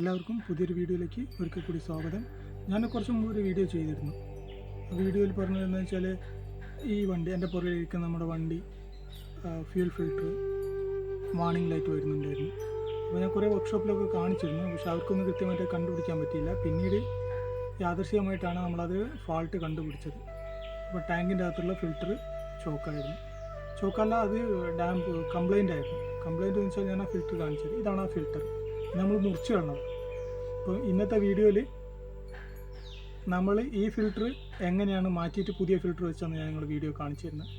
എല്ലാവർക്കും പുതിയൊരു വീഡിയോയിലേക്ക് ഒരിക്കൽ കൂടി സ്വാഗതം. ഞാൻ കുറച്ച് മുമ്പ് ഒരു വീഡിയോ ചെയ്തിരുന്നു. ആ വീഡിയോയിൽ പറഞ്ഞതെന്ന് വെച്ചാൽ ഈ വണ്ടി എൻ്റെ പുറകിലിരിക്കുന്ന നമ്മുടെ വണ്ടി ഫ്യൂൽ ഫിൽറ്റർ വാർണിംഗ് ലൈറ്റ് വരുന്നുണ്ടായിരുന്നു. അപ്പോൾ ഞാൻ കുറേ വർക്ക്ഷോപ്പിലൊക്കെ കാണിച്ചിരുന്നു, പക്ഷേ അവർക്കൊന്നും കൃത്യമായിട്ട് കണ്ടുപിടിക്കാൻ പറ്റിയില്ല. പിന്നീട് യാദൃശ്ചികമായിട്ടാണ് നമ്മളത് ഫാൾട്ട് കണ്ടുപിടിച്ചത്. അപ്പോൾ ടാങ്കിൻ്റെ അകത്തുള്ള ഫിൽറ്റർ ചോക്കായിരുന്നു. ചോക്കല്ല, അത് കംപ്ലൈൻ്റ് ആയിരുന്നു. കംപ്ലൈൻറ്റ് എന്ന് വെച്ചാൽ ഞാൻ ആ ഫിൽറ്റർ കാണിച്ചത്. ഇതാണ് ആ ഫിൽറ്റർ, നമ്മൾ മുറിച്ച് കളഞ്ഞത്. അപ്പോൾ ഇന്നത്തെ വീഡിയോയിൽ നമ്മൾ ഈ ഫിൽറ്റർ എങ്ങനെയാണ് മാറ്റിയിട്ട് പുതിയ ഫിൽറ്റർ വെച്ചാണ് ഞാൻ നിങ്ങൾ വീഡിയോ കാണിച്ചു തരുന്നത്.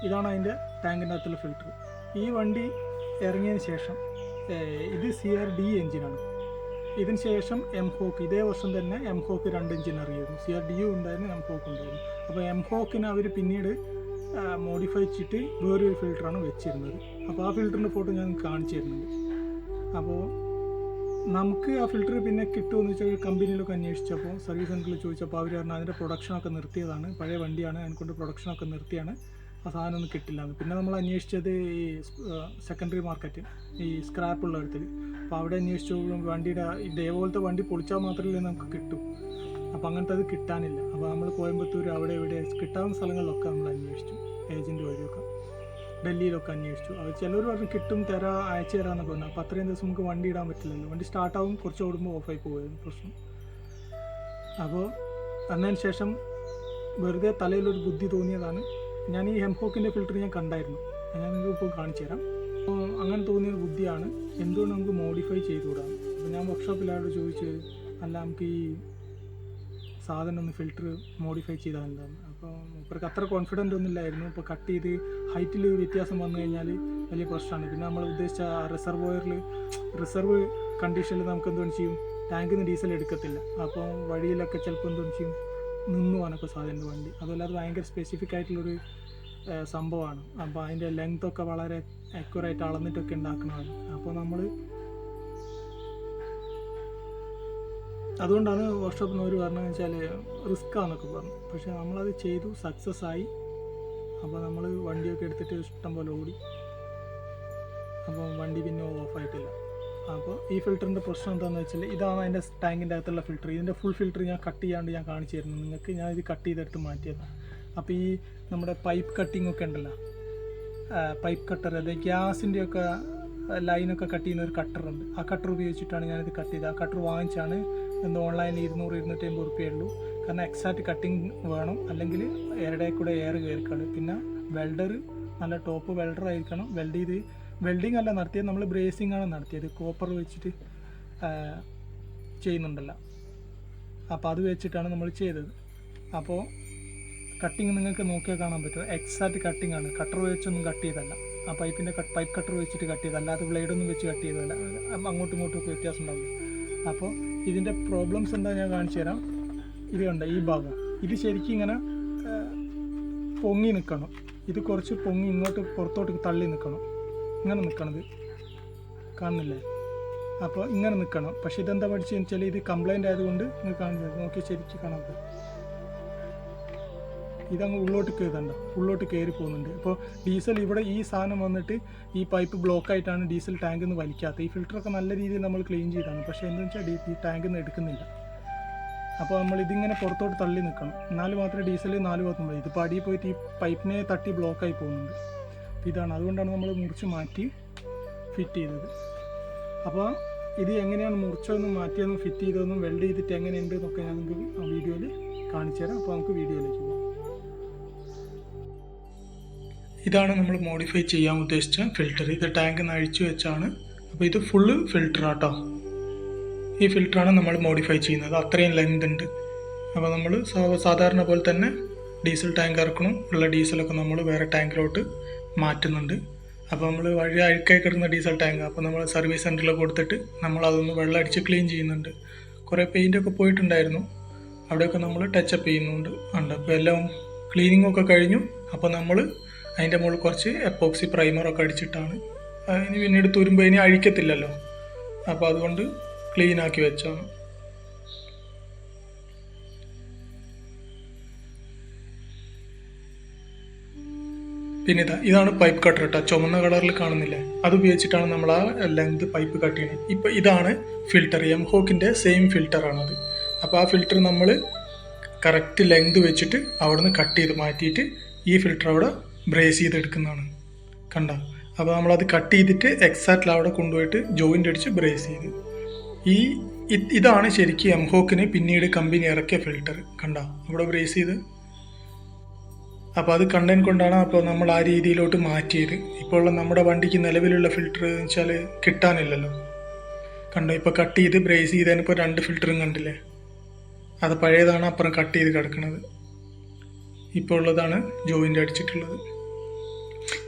ഇതാണ് അതിൻ്റെ ടാങ്കിൻ്റെ അകത്തുള്ള ഫിൽറ്റർ. ഈ വണ്ടി ഇറങ്ങിയതിന് ശേഷം ഇത് CRD എഞ്ചിനാണ്. ഇതിന് ശേഷം എംഹോക്ക്, ഇതേ വർഷം തന്നെ എംഹോക്ക് 2 എഞ്ചിൻ ഇറങ്ങിയിരുന്നു. CRD ഉണ്ടായിരുന്നു, എംഹോക്ക് ഉണ്ടായിരുന്നു. അപ്പോൾ എംഹോക്കിന് അവർ പിന്നീട് മോഡിഫൈ ചെയ്തിട്ട് വേറൊരു ഫിൽറ്ററാണ് വെച്ചിരുന്നത്. അപ്പോൾ ആ ഫിൽറ്ററിൻ്റെ ഫോട്ടോ ഞാൻ കാണിച്ചു തരുന്നുണ്ട്. അപ്പോൾ നമുക്ക് ആ ഫിൽറ്റർ പിന്നെ കിട്ടുമെന്ന് വെച്ചാൽ കമ്പനിയിലൊക്കെ അന്വേഷിച്ചപ്പോൾ, സർവീസ് സെൻറ്ററിൽ ചോദിച്ചപ്പോൾ അവർ പറഞ്ഞു അതിൻ്റെ പ്രൊഡക്ഷനൊക്കെ നിർത്തിയതാണ്, പഴയ വണ്ടിയാണ്, അതിനെക്കൊണ്ട് പ്രൊഡക്ഷനൊക്കെ നിർത്തിയാണ്, ആ സാധനം ഒന്നും കിട്ടില്ലാന്ന്. പിന്നെ നമ്മൾ അന്വേഷിച്ചത് ഈ സെക്കൻഡറി മാർക്കറ്റ്, ഈ സ്ക്രാപ്പുള്ള ഇടത്തിൽ. അപ്പോൾ അവിടെ അന്വേഷിച്ചപ്പോൾ വണ്ടിയുടെ ഇതേപോലത്തെ വണ്ടി പൊളിച്ചാൽ മാത്രമല്ലേ നമുക്ക് കിട്ടും. അപ്പോൾ അങ്ങനത്തെ അത് കിട്ടാനില്ല. അപ്പോൾ നമ്മൾ കോയമ്പത്തൂർ അവിടെ ഇവിടെ കിട്ടാവുന്ന സ്ഥലങ്ങളിലൊക്കെ നമ്മൾ അന്വേഷിച്ചു, ഏജൻറ്റ് വഴിയൊക്കെ ഡൽഹിയിലൊക്കെ അന്വേഷിച്ചു. അവർ ചിലർ പറഞ്ഞ് കിട്ടും, അയച്ചു തരാമെന്നൊക്കെ പറഞ്ഞു. അപ്പോൾ അത്രയും ദിവസം നമുക്ക് വണ്ടി ഇടാൻ പറ്റില്ലല്ലോ. വണ്ടി സ്റ്റാർട്ടാവും, കുറച്ച് ഓടുമ്പോൾ ഓഫായി പോകുമായിരുന്നു പ്രശ്നം. അപ്പോൾ അതിന് ശേഷം വെറുതെ തലയിലൊരു ബുദ്ധി തോന്നിയതാണ്. ഞാൻ ഈ എംഹോക്കിൻ്റെ ഫിൽറ്റർ ഞാൻ കണ്ടായിരുന്നു, ഞാൻ നിങ്ങൾക്ക് ഇപ്പോൾ കാണിച്ചു തരാം. അപ്പോൾ അങ്ങനെ തോന്നിയൊരു ബുദ്ധിയാണ്, എന്തുകൊണ്ട് നമുക്ക് മോഡിഫൈ ചെയ്തുകൂടാണ്. അപ്പോൾ ഞാൻ വർക്ക്ഷോപ്പിലാരോട് ചോദിച്ചു, അല്ല നമുക്ക് ഈ സാധനം ഒന്ന് ഫിൽറ്റർ മോഡിഫൈ ചെയ്താൽ എന്താണ്. അപ്പോൾ ഇവർക്ക് അത്ര കോൺഫിഡൻ്റ് ഒന്നും ഇല്ലായിരുന്നു. ഇപ്പോൾ കട്ട് ചെയ്ത് ഹൈറ്റിൽ വ്യത്യാസം വന്നു കഴിഞ്ഞാൽ വലിയ പ്രശ്നമാണ്. പിന്നെ നമ്മൾ ഉദ്ദേശിച്ച റിസർവ് കണ്ടീഷനിൽ നമുക്ക് എന്തുകൊണ്ട് ചെയ്യും, ടാങ്കിൽ നിന്ന് ഡീസൽ എടുക്കത്തില്ല. അപ്പോൾ വഴിയിലൊക്കെ ചിലപ്പോൾ എന്തുകൊണ്ട് ചെയ്യും, നിന്നു പോകാനൊക്കെ സാധ്യത വണ്ടി. അതുപോലെ അത് ഭയങ്കര സ്പെസിഫിക് ആയിട്ടുള്ളൊരു സംഭവമാണ്. അപ്പോൾ അതിൻ്റെ ലെങ്ത്തൊക്കെ വളരെ അക്യുറേറ്റ് അളന്നിട്ടൊക്കെ ഉണ്ടാക്കുന്നതാണ്. അപ്പോൾ നമ്മൾ അതുകൊണ്ടാണ് വർക്ക്ഷോപ്പിൽ ഒരു പറഞ്ഞതെന്ന് വെച്ചാൽ റിസ്ക്കാന്നൊക്കെ പറഞ്ഞു. പക്ഷേ നമ്മളത് ചെയ്തു, സക്സസ് ആയി. അപ്പോൾ നമ്മൾ വണ്ടിയൊക്കെ എടുത്തിട്ട് ഇഷ്ടം പോലെ ഓടി. അപ്പോൾ വണ്ടി പിന്നെ ഓഫായിട്ടില്ല. അപ്പോൾ ഈ ഫിൽറ്ററിൻ്റെ പ്രശ്നം എന്താണെന്ന് വെച്ചാൽ, ഇതാണ് അതിൻ്റെ ടാങ്കിൻ്റെ അകത്തുള്ള ഫിൽറ്റർ. ഇതിൻ്റെ ഫുൾ ഫിൽറ്റർ ഞാൻ കട്ട് ചെയ്യാണ്ട് ഞാൻ കാണിച്ചു തരുന്നു നിങ്ങൾക്ക്. ഞാൻ ഇത് കട്ട് ചെയ്തെടുത്ത് മാറ്റിയതാണ്. അപ്പോൾ ഈ നമ്മുടെ പൈപ്പ് കട്ടിംഗ് ഒക്കെ ഉണ്ടല്ലോ, പൈപ്പ് കട്ടർ, അത് ഗ്യാസിൻ്റെയൊക്കെ ലൈനൊക്കെ കട്ട് ചെയ്യുന്ന ഒരു കട്ടറുണ്ട്. ആ കട്ടർ ഉപയോഗിച്ചിട്ടാണ് ഞാനിത് കട്ട് ചെയ്തത്. ആ കട്ടർ വാങ്ങിച്ചാണ് ഓൺലൈനിൽ 200-250 ഉറുപ്പിയുള്ളൂ. കാരണം എക്സാക്റ്റ് കട്ടിങ് വേണം, അല്ലെങ്കിൽ എയറുടെ കൂടെ എയർ കയറിക്കാണ്. പിന്നെ വെൽഡർ നല്ല ടോപ്പ് വെൽഡർ ആയിരിക്കണം. വെൽഡിങ് അല്ല നടത്തിയത്, നമ്മൾ ബ്രേസിംഗ് ആണ് നടത്തിയത്. കോപ്പർ വെച്ചിട്ട് ചെയ്യുന്നുണ്ടല്ലോ, അപ്പോൾ അത് വെച്ചിട്ടാണ് നമ്മൾ ചെയ്തത്. അപ്പോൾ കട്ടിങ് നിങ്ങൾക്ക് നോക്കിയാൽ കാണാൻ പറ്റും, എക്സാക്റ്റ് കട്ടിങ് ആണ്. കട്ടർ വെച്ചൊന്നും കട്ട് ചെയ്തല്ല, ആ പൈപ്പ് കട്ടർ വെച്ചിട്ട് കട്ട് ചെയ്തല്ല, അല്ലാതെ ബ്ലേഡൊന്നും വെച്ച് കട്ട് ചെയ്തതല്ല. അങ്ങോട്ടും ഇങ്ങോട്ടും ഒക്കെ വ്യത്യാസം ഉണ്ടാവില്ല. അപ്പോൾ ഇതിൻ്റെ പ്രോബ്ലംസ് എന്താ ഞാൻ കാണിച്ചു തരാം. ഇത് കണ്ട ഈ ഭാഗം, ഇത് ശരിക്കും ഇങ്ങനെ പൊങ്ങി നിൽക്കണം. ഇത് കുറച്ച് പൊങ്ങി ഇങ്ങോട്ട് പുറത്തോട്ട് തള്ളി നിൽക്കണം. ഇങ്ങനെ നിൽക്കണത് കാണുന്നില്ലേ? അപ്പോൾ ഇങ്ങനെ നിൽക്കണം. പക്ഷേ ഇതെന്താ പഠിച്ചതെന്ന് വെച്ചാൽ, ഇത് കംപ്ലൈൻ്റ് ആയതുകൊണ്ട് നിങ്ങൾ കാണുന്നത് നോക്കി ശരിക്കും കാണാൻ പറ്റും. ഇതങ്ങ് ഉള്ളോട്ട് കയറി പോകുന്നുണ്ട്. അപ്പോൾ ഡീസൽ ഇവിടെ ഈ സാധനം വന്നിട്ട് ഈ പൈപ്പ് ബ്ലോക്കായിട്ടാണ് ഡീസൽ ടാങ്കിൽ നിന്ന് വലിക്കാത്തത്. ഈ ഫിൽറ്ററൊക്കെ നല്ല രീതിയിൽ നമ്മൾ ക്ലീൻ ചെയ്താണ്, പക്ഷേ എന്താണെന്ന് വെച്ചാൽ ഈ ടാങ്കിൽ നിന്ന് എടുക്കുന്നില്ല. അപ്പോൾ നമ്മൾ ഇതിങ്ങനെ പുറത്തോട്ട് തള്ളി നിൽക്കണം, എന്നാൽ മാത്രമേ ഡീസൽ 4 ഭാഗത്തും പോയി. ഇതിപ്പോൾ അടിയിൽ പോയിട്ട് ഈ പൈപ്പിനെ തട്ടി ബ്ലോക്കായി പോകുന്നുണ്ട്. ഇതാണ്, അതുകൊണ്ടാണ് നമ്മൾ മുറിച്ച് മാറ്റി ഫിറ്റ് ചെയ്തത്. അപ്പോൾ ഇത് എങ്ങനെയാണ് മുറിച്ചതെന്നും മാറ്റിയതെന്നും ഫിറ്റ് ചെയ്തതെന്നും വെൽഡ് ചെയ്തിട്ട് എങ്ങനെയുണ്ട് എന്നൊക്കെ ഞാൻ നിങ്ങൾക്ക് വീഡിയോയിൽ കാണിച്ചു തരാം. അപ്പോൾ നമുക്ക് വീഡിയോയിലേക്ക് പോകാം. ഇതാണ് നമ്മൾ മോഡിഫൈ ചെയ്യാൻ ഉദ്ദേശിച്ച ഫിൽറ്റർ. ഇത് ടാങ്കിൽ നിന്ന് അഴിച്ചു വെച്ചാണ്. അപ്പോൾ ഇത് ഫുള്ള് ഫിൽറ്ററാട്ടോ. ഈ ഫിൽറ്ററാണ് നമ്മൾ മോഡിഫൈ ചെയ്യുന്നത്. അത്രയും ലെങ്ത് ഉണ്ട്. അപ്പോൾ നമ്മൾ സാധാരണ പോലെ തന്നെ ഡീസൽ ടാങ്ക് ഇറക്കണം. ഉള്ള ഡീസലൊക്കെ നമ്മൾ വേറെ ടാങ്കിലോട്ട് മാറ്റുന്നുണ്ട്. അപ്പോൾ നമ്മൾ വഴി അഴുക്കായി കിടക്കുന്ന ഡീസൽ ടാങ്ക്, അപ്പോൾ നമ്മൾ സർവീസ് സെൻറ്ററിൽ കൊടുത്തിട്ട് നമ്മൾ അതൊന്ന് വെള്ളം അടിച്ച് ക്ലീൻ ചെയ്യുന്നുണ്ട്. കുറേ പെയിൻറ്റൊക്കെ പോയിട്ടുണ്ടായിരുന്നു, അവിടെയൊക്കെ നമ്മൾ ടച്ചപ്പ് ചെയ്യുന്നുണ്ട്. അപ്പോൾ എല്ലാം ക്ലീനിങ്ങൊക്കെ കഴിഞ്ഞു. അപ്പോൾ നമ്മൾ അതിൻ്റെ മുകളിൽ കുറച്ച് എപ്പോക്സി പ്രൈമറൊക്കെ അടിച്ചിട്ടാണ്. ഇനി പിന്നീട് തുരുമ്പോൾ ഇനി അഴിക്കത്തില്ലല്ലോ, അപ്പോൾ അതുകൊണ്ട് ക്ലീൻ ആക്കി വെച്ചാണ്. പിന്നെ ഇതാണ് പൈപ്പ് കട്ടർ കേട്ടോ, ചുമന്ന കളറിൽ കാണുന്നില്ലേ, അത് ഉപയോഗിച്ചിട്ടാണ് നമ്മൾ ആ ലെങ്ത് പൈപ്പ് കട്ട് ചെയ്യുന്നത്. ഇപ്പോൾ ഇതാണ് ഫിൽറ്റർ, എംഹോക്കിൻ്റെ സെയിം ഫിൽറ്ററാണത്. അപ്പോൾ ആ ഫിൽറ്റർ നമ്മൾ കറക്റ്റ് ലെങ്ത് വെച്ചിട്ട് അവിടെ നിന്ന് കട്ട് ചെയ്ത് മാറ്റിയിട്ട് ഈ ഫിൽറ്റർ അവിടെ ബ്രേസ് ചെയ്തെടുക്കുന്നതാണ്. കണ്ട, അപ്പോൾ നമ്മളത് കട്ട് ചെയ്തിട്ട് എക്സാക്റ്റിൽ അവിടെ കൊണ്ടുപോയിട്ട് ജോയിൻ്റ് അടിച്ച് ബ്രേസ് ചെയ്ത് ഇതാണ് ശരിക്കും എംഹോക്കിന് പിന്നീട് കമ്പനി ഇറക്കിയ ഫിൽറ്റർ. കണ്ട, അവിടെ ബ്രേസ് ചെയ്ത്. അപ്പോൾ അത് കണ്ടതിന് കൊണ്ടാണ് അപ്പോൾ നമ്മൾ ആ രീതിയിലോട്ട് മാറ്റിയത്. ഇപ്പോൾ നമ്മുടെ വണ്ടിക്ക് നിലവിലുള്ള ഫിൽറ്റർ എന്ന് വെച്ചാൽ കിട്ടാനില്ലല്ലോ. കണ്ടോ, ഇപ്പോൾ കട്ട് ചെയ്ത് ബ്രേസ് ചെയ്തതിനിപ്പോൾ 2 ഫിൽറ്ററും കണ്ടില്ലേ, അത് പഴയതാണ് അപ്പുറം കട്ട് ചെയ്ത് കിടക്കുന്നത്. ഇപ്പോൾ ഉള്ളതാണ് ജോയിൻ്റ് അടിച്ചിട്ടുള്ളത്.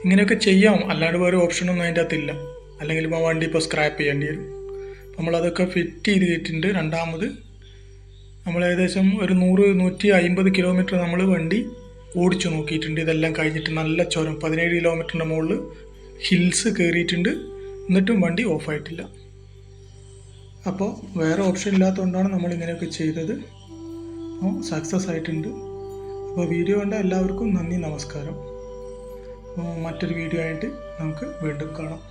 ഇങ്ങനെയൊക്കെ ചെയ്യാം, അല്ലാണ്ട് വേറെ ഓപ്ഷനൊന്നും അതിൻ്റെ അകത്തില്ല. അല്ലെങ്കിൽ ഇപ്പോൾ വണ്ടി ഇപ്പോൾ സ്ക്രാപ്പ് ചെയ്യേണ്ടി വരും. നമ്മളതൊക്കെ ഫിറ്റ് ചെയ്തിട്ടുണ്ട്. രണ്ടാമത് നമ്മൾ ഏകദേശം ഒരു 100-150 കിലോമീറ്റർ നമ്മൾ വണ്ടി ഓടിച്ചു നോക്കിയിട്ടുണ്ട്. ഇതെല്ലാം കഴിഞ്ഞിട്ട് നല്ല ചുരം 17 കിലോമീറ്ററിൻ്റെ മുകളിൽ ഹിൽസ് കയറിയിട്ടുണ്ട്. എന്നിട്ടും വണ്ടി ഓഫായിട്ടില്ല. അപ്പോൾ വേറെ ഓപ്ഷൻ ഇല്ലാത്തതുകൊണ്ടാണ് നമ്മൾ ഇങ്ങനെയൊക്കെ ചെയ്തത്. അപ്പോൾ സക്സസ് ആയിട്ടുണ്ട്. അപ്പോൾ വീഡിയോ കണ്ട എല്ലാവർക്കും നന്ദി, നമസ്കാരം. അപ്പോൾ മറ്റൊരു വീഡിയോ ആയിട്ട് നമുക്ക് വീണ്ടും കാണാം.